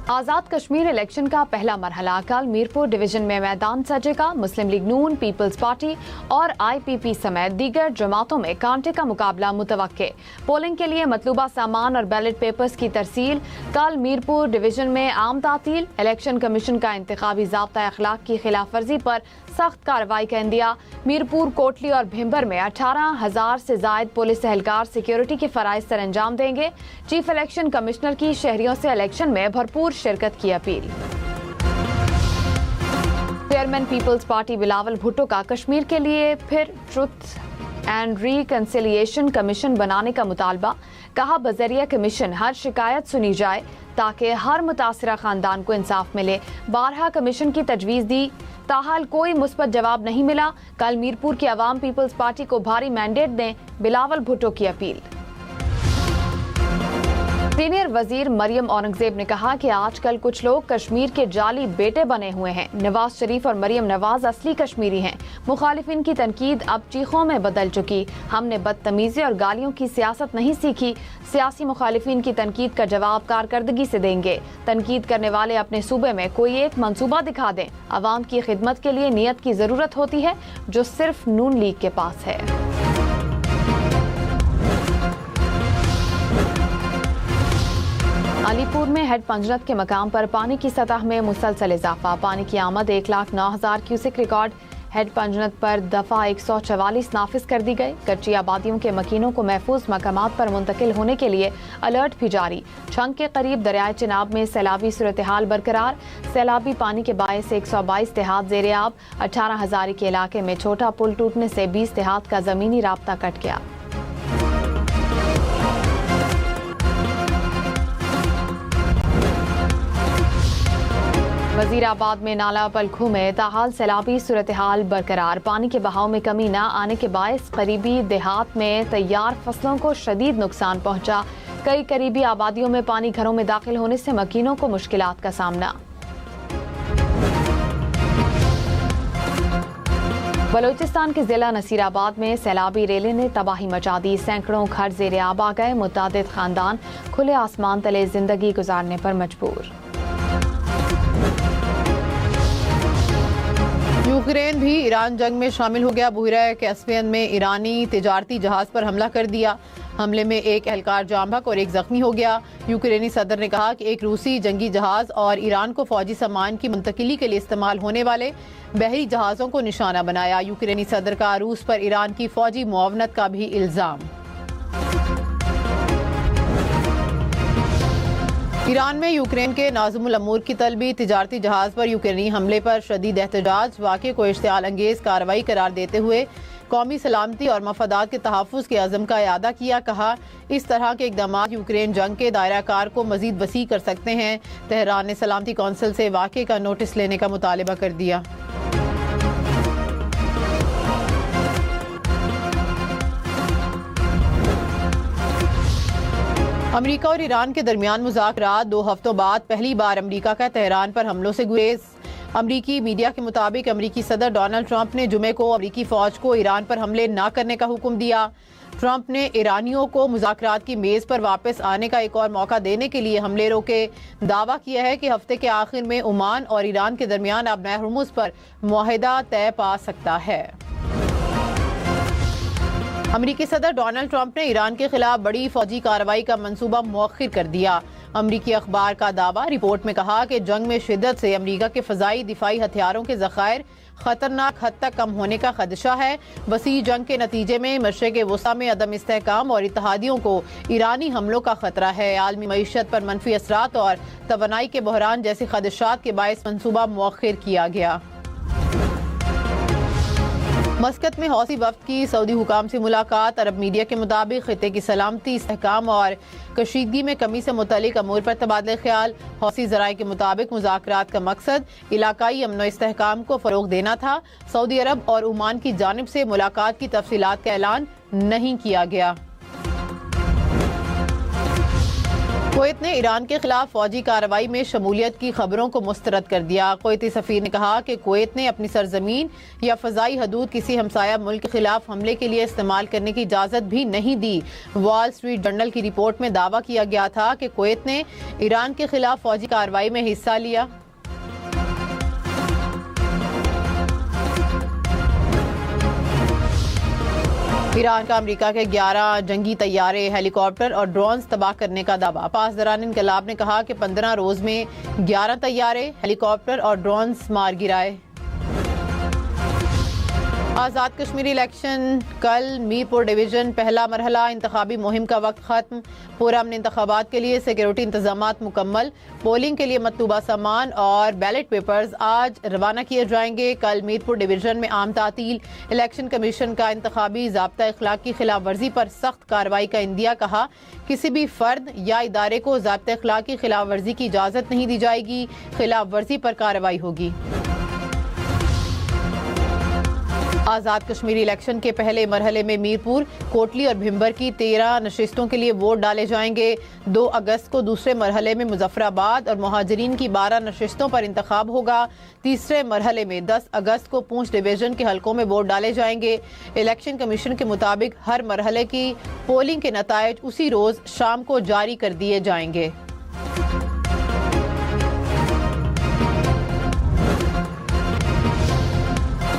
Azad Kashmir election का पहला मरहला कल मीरपुर डिवीजन में मैदान सजेगा। मुस्लिम लीग नून, पीपल्स पार्टी और IPP समेत दीगर जमातों में कांटे का मुकाबला मुतवक्के। पोलिंग के लिए मतलूबा सामान और बैलेट पेपर्स की तरसील। कल मीरपुर डिवीजन में आम तातील। इलेक्शन कमीशन का इंतखाबी ज़ाब्ता अखलाक की खिलाफ वर्जी पर सख्त कार्रवाई का इंदिया। मीरपुर, कोटली और भिम्बर में 18,000 से जायद पुलिस एहलकार सिक्योरिटी के फराइज सर अंजाम देंगे। चीफ इलेक्शन कमिश्नर की शहरियों से इलेक्शन में भरपूर शिरकत की अपील। चेयरमैन पीपल्स पार्टी बिलावल भुट्टो का कश्मीर के लिए फिर ट्रुथ एंड रिकंसिलिएशन कमीशन बनाने का मुतालबा। कहा, बजरिया कमीशन हर शिकायत सुनी जाए ताकि हर मुतासिरा खानदान को इंसाफ मिले। 12 कमीशन की तजवीज़ दी, ताहाल कोई मुस्बत जवाब नहीं मिला। कल मीरपुर की अवाम पीपल्स पार्टी को भारी मैंडेट दें, बिलावल भुट्टो की अपील। सीनियर वजीर मरियम औरंगजेब ने कहा कि आजकल कुछ लोग कश्मीर के जाली बेटे बने हुए हैं। नवाज शरीफ और मरियम नवाज असली कश्मीरी हैं। मुखालिफिन की तनकीद अब चीखों में बदल चुकी। हमने बदतमीजी और गालियों की सियासत नहीं सीखी। सियासी मुखालिफिन की तनकीद का जवाब कारकर्दगी से देंगे। तनकीद करने वाले अपने सूबे में कोई एक मंसूबा दिखा दें। अवाम की खिदमत के लिए नियत की जरूरत होती है, जो सिर्फ नून लीग के पास है। अलीपुर में हेड पंजरत के मकाम पर पानी की सतह में मुसलसल इजाफा। पानी की आमद 1,09,000 क्यूसेक रिकॉर्ड। हेड पंजरत पर दफा 144 नाफिज कर दी गई। कच्ची आबादियों के मकीनों को महफूज मकामात पर मुंतकिल होने के लिए अलर्ट भी जारी। छंग के करीब दरियाए चिनाब में सैलाबी सूरत हाल बरकरार। सैलाबी पानी के बायस 122 देहात ज़ेर-ए-आब। 18,000 के इलाके में छोटा पुल टूटने से 20 देहात का जमीनी राब्ता कट गया। वजीराबाद में नाला पलखू में ताहाल सैलाबी सूरत हाल बरकरार। पानी के बहाव में कमी न आने के बायस करीबी देहात में तैयार फसलों को शदीद नुकसान पहुंचा। कई करीबी आबादियों में पानी घरों में दाखिल होने से मकीनों को मुश्किलात का सामना। बलूचिस्तान के जिला नसीराबाद में सैलाबी रेले ने तबाही मचा दी। सैकड़ों घर ज़ेर-ए-आब आ गए। मुतादिद खानदान खुले आसमान तले जिंदगी गुजारने पर मजबूर। यूक्रेन भी ईरान जंग में शामिल हो गया। बहरा कैस्पियन में ईरानी तिजारती जहाज पर हमला कर दिया। हमले में एक एहलकार जाम बहक और एक जख्मी हो गया। यूक्रेनी सदर ने कहा कि एक रूसी जंगी जहाज और ईरान को फौजी सामान की मुंतकिली के लिए इस्तेमाल होने वाले बहरी जहाज़ों को निशाना बनाया। यूक्रेनी सदर का रूस पर ईरान की फौजी मुआवनत का भी इल्जाम। ईरान में यूक्रेन के नाज़िमुल अमूर की तलबी। तिजारती जहाज पर यूक्रेनी हमले पर शदीद एहतजाज। वाक़े को इश्तिआल अंगेज कार्रवाई करार देते हुए कौमी सलामती और मफादात के तहफ़्फ़ुज़ के अज़म का इयादा किया। कहा, इस तरह के इक़दाम यूक्रेन जंग के दायरा कार को मज़ीद वसी कर सकते हैं। तेहरान ने सलामती कौंसिल से वाक़े का नोटिस लेने का मुतालिबा कर दिया। अमेरिका और ईरान के दरमियान मुज़ाकरात 2 हफ्तों बाद पहली बार अमेरिका का तेहरान पर हमलों से गुरेज। अमेरिकी मीडिया के मुताबिक अमेरिकी सदर डोनाल्ड ट्रंप ने जुमे को अमेरिकी फौज को ईरान पर हमले न करने का हुक्म दिया। ट्रंप ने ईरानियों को मुज़ाकरात की मेज़ पर वापस आने का एक और मौका देने के लिए हमले रोके। दावा किया है कि हफ्ते के आखिर में ओमान और ईरान के दरमियान अब महरमुज पर मुआहिदा तय पा सकता है। अमेरिकी सदर डोनाल्ड ट्रंप ने ईरान के खिलाफ बड़ी फौजी कार्रवाई का मंसूबा मौखिर कर दिया। अमेरिकी अखबार का दावा। रिपोर्ट में कहा कि जंग में शिद्दत से अमेरिका के फ़ज़ाई दिफाई हथियारों के ज़खायर खतरनाक हद तक कम होने का खदशा है। वसी जंग के नतीजे में मशरिक़ वुस्ता में अदम इस्तेहकाम और इत्तेहादियों को ईरानी हमलों का खतरा है। आलमी मईशत पर मनफी असरात और तवानाई के बहरान जैसे खदशात के बायस मंसूबा मौखिर किया गया। मस्कत में हौसी वफ्द की सऊदी हुकाम से मुलाकात। अरब मीडिया के मुताबिक खित्ते की सलामती, इस्तेहकाम और कशीदगी में कमी से मुतल्लिक अमूर पर तबादले ख्याल। हौसी ज़राए के मुताबिक मुज़ाकरात का मकसद इलाकाई अमन व इस्तेहकाम को फ़रोग़ देना था। सऊदी अरब और ओमान की जानिब से मुलाकात की तफसीलात का ऐलान नहीं किया गया। कुवैत ने ईरान के खिलाफ फौजी कार्रवाई में शमूलियत की खबरों को मुस्तरद कर दिया। कुवैती सफीर ने कहा कि कुवैत ने अपनी सरजमीन या फजाई हदूद किसी हमसाया मुल्क के खिलाफ हमले के लिए इस्तेमाल करने की इजाज़त भी नहीं दी। वॉल स्ट्रीट जर्नल की रिपोर्ट में दावा किया गया था कि कुवैत ने ईरान के खिलाफ फौजी कार्रवाई में हिस्सा लिया। ईरान का अमेरिका के 11 जंगी तैयारे, हेलीकॉप्टर और ड्रोन्स तबाह करने का दावा। पासदारान इनकलाब ने कहा कि 15 रोज में 11 तैयारे, हेलीकॉप्टर और ड्रोन्स मार गिराए। आज़ाद कश्मीर इलेक्शन कल, मीरपुर डिवीजन पहला मरहला, इंतखाबी मुहिम का वक्त खत्म। पुरअमन इंतखाबात के लिए सिक्योरिटी इंतजामात मुकम्मल। पोलिंग के लिए मतलूबा सामान और बैलेट पेपर्स आज रवाना किए जाएंगे। कल मीरपुर डिवीजन में आम तातील। इलेक्शन कमीशन का इंतखाबी ज़ाब्ता इखलाक की खिलाफ वर्जी पर सख्त कार्रवाई का इंदिया। कहा किसी भी फर्द या इदारे को ज़ाब्ता इखलाक की खिलाफ वर्जी की इजाज़त नहीं दी जाएगी, खिलाफ वर्जी पर कार्रवाई होगी। आज़ाद कश्मीर इलेक्शन के पहले मरहले में मीरपुर, कोटली और भिम्बर की 13 नशिस्तों के लिए वोट डाले जाएंगे। 2 अगस्त को दूसरे मरहले में मुजफ्फराबाद और मुहाजिरीन की 12 नशिस्तों पर इंतखाब होगा। तीसरे मरहले में 10 अगस्त को पूंछ डिवीजन के हलकों में वोट डाले जाएंगे। इलेक्शन कमीशन के मुताबिक हर मरहले की पोलिंग के नतायज उसी रोज शाम को जारी कर दिए जाएंगे।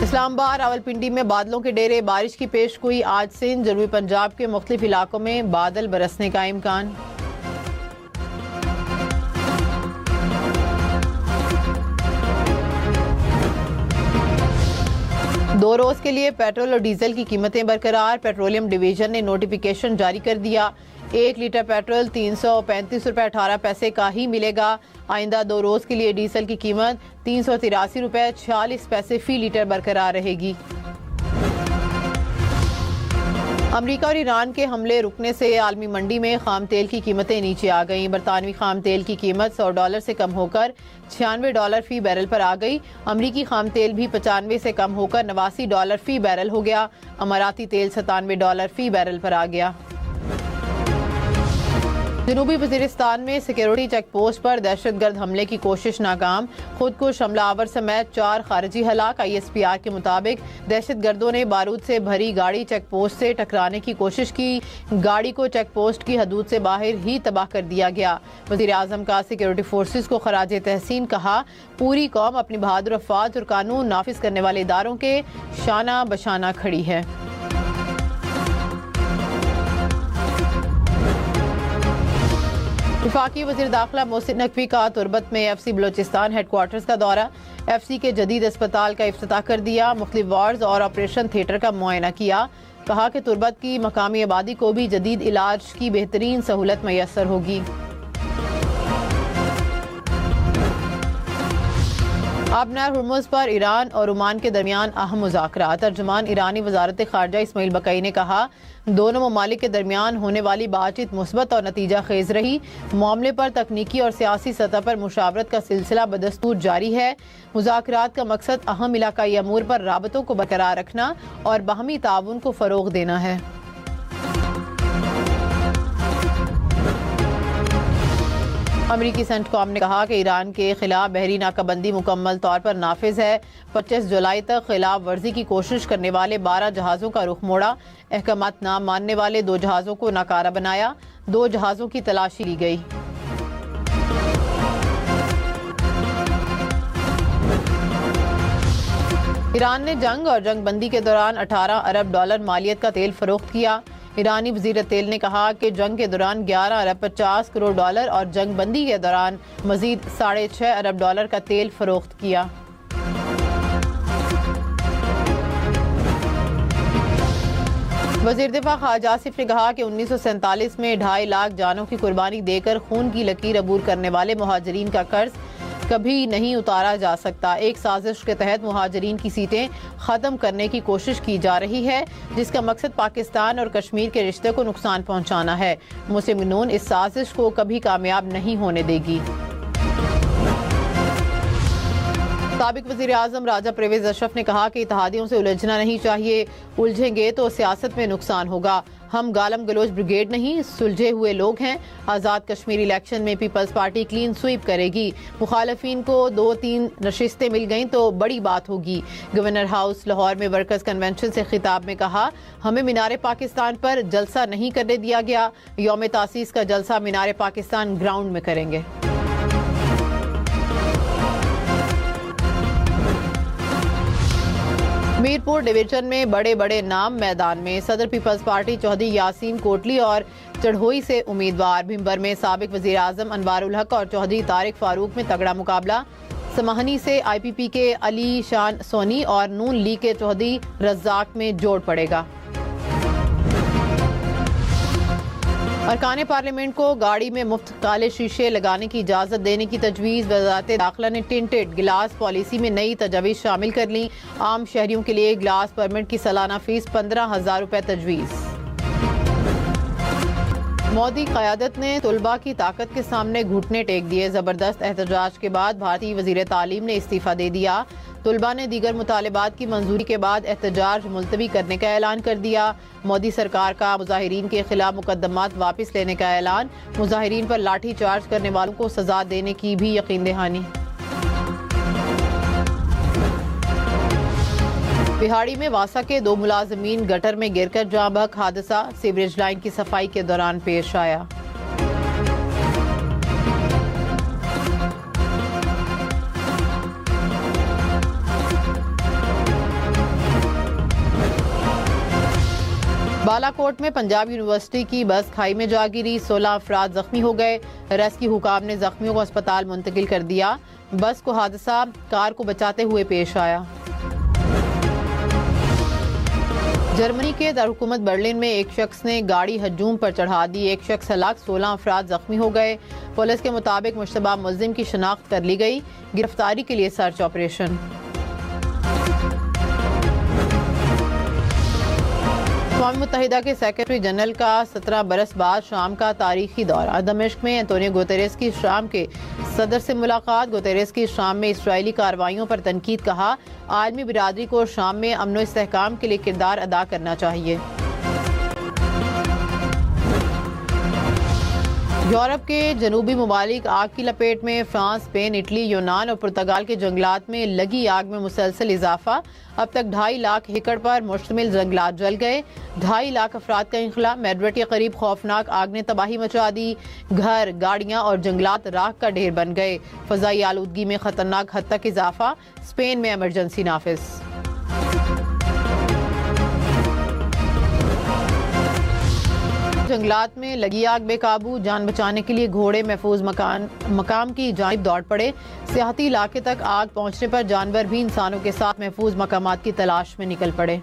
इस्लामाबाद, रावलपिंडी में बादलों के डेरे, बारिश की पेशगोई। आज सिंध, जनूबी पंजाब के मुख्तलिफ इलाकों में बादल बरसने का इम्कान। दो रोज के लिए पेट्रोल और डीजल की कीमतें बरकरार। पेट्रोलियम डिवीजन ने नोटिफिकेशन जारी कर दिया। 1 लीटर पेट्रोल 335 रुपये 18 पैसे का ही मिलेगा। आइंदा 2 रोज के लिए डीजल की कीमत 383 रुपये 46 पैसे फी लीटर बरकरार रहेगी। अमेरिका और ईरान के हमले रुकने से आलमी मंडी में खाम तेल की कीमतें नीचे आ गईं। बरतानवी खाम तेल की कीमत $100 से कम होकर $96 फी बैरल पर आ गई। अमरीकी खाम तेल भी 95 से कम होकर $89 फी बैरल हो गया। अमाराती तेल $97 फी बैरल पर आ गया। जनूबी वजीरिस्तान में सिक्योरिटी चेक पोस्ट पर दहशतगर्द हमले की कोशिश नाकाम। खुदकुश हमलावर समेत 4 खारजी हलाक। ISPR के मुताबिक दहशतगर्दों ने बारूद से भरी गाड़ी चेक पोस्ट से टकराने की कोशिश की। गाड़ी को चेक पोस्ट की हदूद से बाहर ही तबाह कर दिया गया। वजीर आजम का सिक्योरिटी फोर्सेज को खराज तहसीन। कहा पूरी कौम अपनी बहादुर अफवाज और कानून नाफिज करने वाले इदारों के शाना बशाना खड़ी है। वफाकी वज़ीर दाखिला मोहसिन नकवी का तुर्बत में FC बलोचिस्तान हेडक्वार्टर्स का दौरा। FC के जदीद अस्पताल का इफ्तिताह कर दिया। मुख्तलिफ वार्ड्स और ऑपरेशन थिएटर का मुआयना किया। कहा कि तुर्बत की मकामी आबादी को भी जदीद इलाज की बेहतरीन सहूलत मैसर होगी। आबनार हुर्मुज़ पर ईरान और ओमान के दरमियान अहम मुज़ाकरा। तर्जुमान ईरानी वजारत खारजा इस्माइल बकई ने कहा दोनों ममालिक के दरमियान होने वाली बातचीत मुस्बत और नतीजा खेज रही। मामले पर तकनीकी और सियासी सतह पर मुशावरत का सिलसिला बदस्तूर जारी है। मुज़ाकरात का मकसद अहम इलाकाई अमूर पर राबतों को बरकरार रखना और बाहमी ताउन को फ़रोग़ देना है। अमरीकी सेंटकॉम ने कहा कि ईरान के खिलाफ बहरी नाकाबंदी मुकम्मल तौर पर नाफिज है। 25 जुलाई तक खिलाफ वर्जी की कोशिश करने वाले 12 जहाज़ों का रुख मोड़ा। अहकामात ना मानने वाले 2 जहाज़ों को नाकारा बनाया। 2 जहाज़ों की तलाशी ली गई। ईरान ने जंग और जंगबंदी के दौरान $18 अरब मालियत का तेल फरोख्त किया। ईरानी वज़ीर तेल ने कहा कि जंग के दौरान $11 अरब 50 करोड़ और जंगबंदी के दौरान मजीद $6.5 अरब का तेल फरोख्त किया। वज़ीर दिफा ख्वाजा आसिफ ने कहा कि 1947 में 2.5 लाख जानों की कुर्बानी देकर खून की लकीर अबूर करने वाले मुहाजिरीन का कर्ज कभी नहीं उतारा जा सकता। एक साजिश के तहत मुहाजिरीन की सीटें ख़त्म करने की कोशिश की जा रही है, जिसका मकसद पाकिस्तान और कश्मीर के रिश्ते को नुकसान पहुंचाना है। मुस्लिम लीग नून इस साजिश को कभी कामयाब नहीं होने देगी। साबिक वज़ीर आज़म राजा परवेज़ अशरफ ने कहा कि इत्तेहादियों से उलझना नहीं चाहिए, उलझेंगे तो सियासत में नुकसान होगा। हम गालम गलोच ब्रिगेड नहीं, सुलझे हुए लोग हैं। आज़ाद कश्मीर इलेक्शन में पीपल्स पार्टी क्लीन स्वीप करेगी। मुखालफिन को 2-3 नशिस्तें मिल गईं तो बड़ी बात होगी। गवर्नर हाउस लाहौर में वर्कर्स कन्वेंशन से खिताब में कहा, हमें मीनार पाकिस्तान पर जलसा नहीं करने दिया गया। यौम तासीस का जलसा मीनार पाकिस्तान ग्राउंड में करेंगे। मीरपुर डिवीजन में बड़े बड़े नाम मैदान में। सदर पीपल्स पार्टी चौधरी यासीन कोटली और चढ़ोई से उम्मीदवार। भिम्बर में साबिक वजीर आजम अनवारुल हक और चौधरी तारिक फारूक में तगड़ा मुकाबला। समाहनी से IPP के अली शान सोनी और नून लीग के चौधरी रज्जाक में जोड़ पड़ेगा। अरकान पार्लियामेंट को गाड़ी में मुफ्त काले शीशे लगाने की इजाजत देने की तजवीज़। वज़ारत दाखिला ने टिंटेड गिलास पॉलिसी में नई तजवीज़ शामिल कर ली। आम शहरियों के लिए गिलास परमिट की सालाना फीस 15,000 रुपए तजवीज़। मोदी क़यादत ने तुलबा की ताकत के सामने घुटने टेक दिए। ज़बरदस्त एहतजाज के बाद भारतीय वज़ीर तालीम ने इस्तीफ़ा दे दिया। तुलबा ने दीगर मुतालिबात की मंजूरी के बाद एहतजाज मुलतवी करने का ऐलान कर दिया। मोदी सरकार का मुजाहिरीन के खिलाफ मुकदमात वापस लेने का ऐलान। मुजाहिरीन पर लाठी चार्ज करने वालों को सजा देने की भी यकीन दहानी। बिहाड़ी में वासा के 2 मुलाजमीन गटर में गिरकर जाँ बहक। हादसा सीवरेज लाइन की सफाई के दौरान पेश आया। बालाकोट में पंजाब यूनिवर्सिटी की बस खाई में जा गिरी। 16 अफराद जख्मी हो गए। रेस्क्यू हुकाम ने जख्मियों को अस्पताल मुंतकिल कर दिया। बस को हादसा कार को बचाते हुए पेश आया। जर्मनी के दारहुकूमत बर्लिन में एक शख्स ने गाड़ी हजूम पर चढ़ा दी। एक शख्स हलाक, 16 अफराद जख्मी हो गए। पुलिस के मुताबिक मुश्तबा मुल्जिम की शनाख्त कर ली गई। गिरफ्तारी के लिए सर्च ऑपरेशन। अक़वाम मुत्तहिदा के सेक्रेटरी जनरल का 17 बरस बाद शाम का तारीखी दौरा। दमिश्क में एंटोनियो गुतेरेस की शाम के सदर से मुलाकात। गुतेरेस की शाम में इसराइली कार्रवाइयों पर तनकीद। कहा, आलमी बिरादरी को शाम में अमन व इस्तेहकाम के लिए किरदार अदा करना चाहिए। यूरोप के जनूबी ममालिक आग की लपेट में। फ्रांस, स्पेन, इटली, यूनान और पुर्तगाल के जंगलात में लगी आग में मुसलसल इजाफा। अब तक 2.5 लाख एकड़ पर मुश्तमिल जंगलात जल गए। 2.5 लाख अफराद का इंखला। मैड्रिड के करीब खौफनाक आग ने तबाही मचा दी। घर, गाड़ियां और जंगलात राख का ढेर बन गए। फजाई आलूदगी में खतरनाक हद तक इजाफा। स्पेन में इमरजेंसी नाफिज। जंगलात में लगी आग बेकाबू। जान बचाने के लिए घोड़े महफूज मकाम की जानिब दौड़ पड़े। सियाहती इलाके तक आग पहुंचने पर जानवर भी इंसानों के साथ महफूज मकामात की तलाश में निकल पड़े।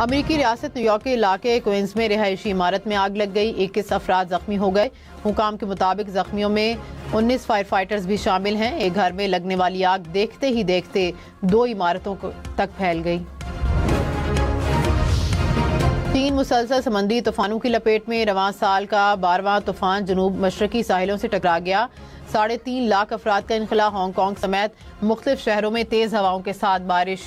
अमेरिकी रियासत न्यूयॉर्क के इलाके क्वींस में रिहायशी इमारत में आग लग गई। 21 अफराद जख्मी हो गए। हुकाम के मुताबिक जख्मियों में 19 फायर फाइटर्स भी शामिल हैं। एक घर में लगने वाली आग देखते ही देखते 2 इमारतों तक फैल गई। 3 मुसलसल समंदरी तूफानों की लपेट में। रवां साल का 12वां तूफान जनूब मशरकी साहिलों से टकरा गया। 3.5 लाख अफराद का इनखला। हांगकांग समेत मुख्तलिफ शहरों में तेज हवाओं के साथ बारिश।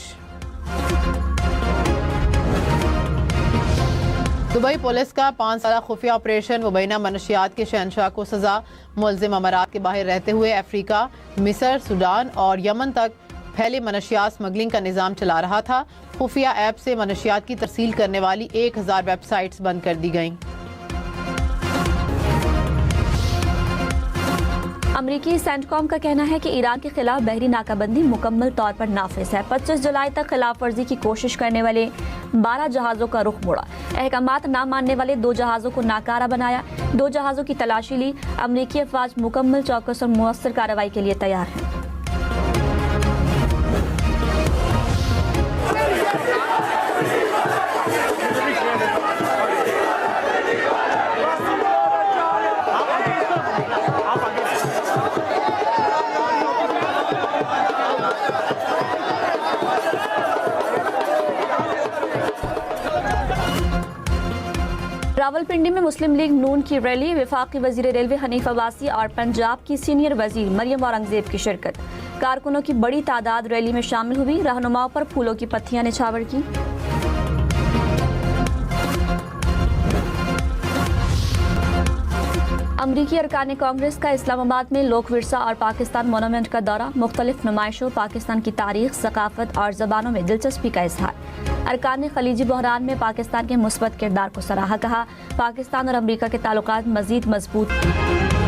दुबई पुलिस का 5 साला खुफिया ऑपरेशन। मुबैना मनशियात के शहनशाह को सजा। मुल्जिम अमारात के बाहर रहते हुए अफ्रीका, मिस्र, सूडान और यमन तक फैले मनशियात स्मगलिंग का निजाम चला रहा था। खुफिया ऐप से मनशियात की तरसील करने वाली 1000 वेबसाइट्स बंद कर दी गईं। अमरीकी सेंटकॉम का कहना है कि ईरान के खिलाफ बहरी नाकाबंदी मुकम्मल तौर पर नाफिज है। 25 जुलाई तक खिलाफ वर्जी की कोशिश करने वाले 12 जहाज़ों का रुख मोड़ा। अहकामात ना मानने वाले 2 जहाज़ों को नाकारा बनाया। 2 जहाज़ों की तलाशी ली। अमरीकी अफवाज मुकम्मल चौकस और मुअस्सर कार्रवाई के लिए तैयार हैं। रावलपिंडी में मुस्लिम लीग नून की रैली। वफाकी वजीर रेलवे हनीफ अब्बासी और पंजाब की सीनियर वजीर मरियम औरंगजेब की शिरकत। कारकुनों की बड़ी तादाद रैली में शामिल हुई। रहनुमाओं पर फूलों की पत्तियां निछावर की। अमरीकी अरकान कांग्रेस का इस्लामाबाद में लोक विरसा और पाकिस्तान मोनूमेंट का दौरा, मुख्तलिफ नुमाइशों, पाकिस्तान की तारीख, सकाफत और ज़बानों में दिलचस्पी का इजहार। अरकान ने खलीजी बहरान में पाकिस्तान के मुस्बत किरदार को सराहा, कहा पाकिस्तान और अमरीका के ताल्लुकात मज़ीद मजबूत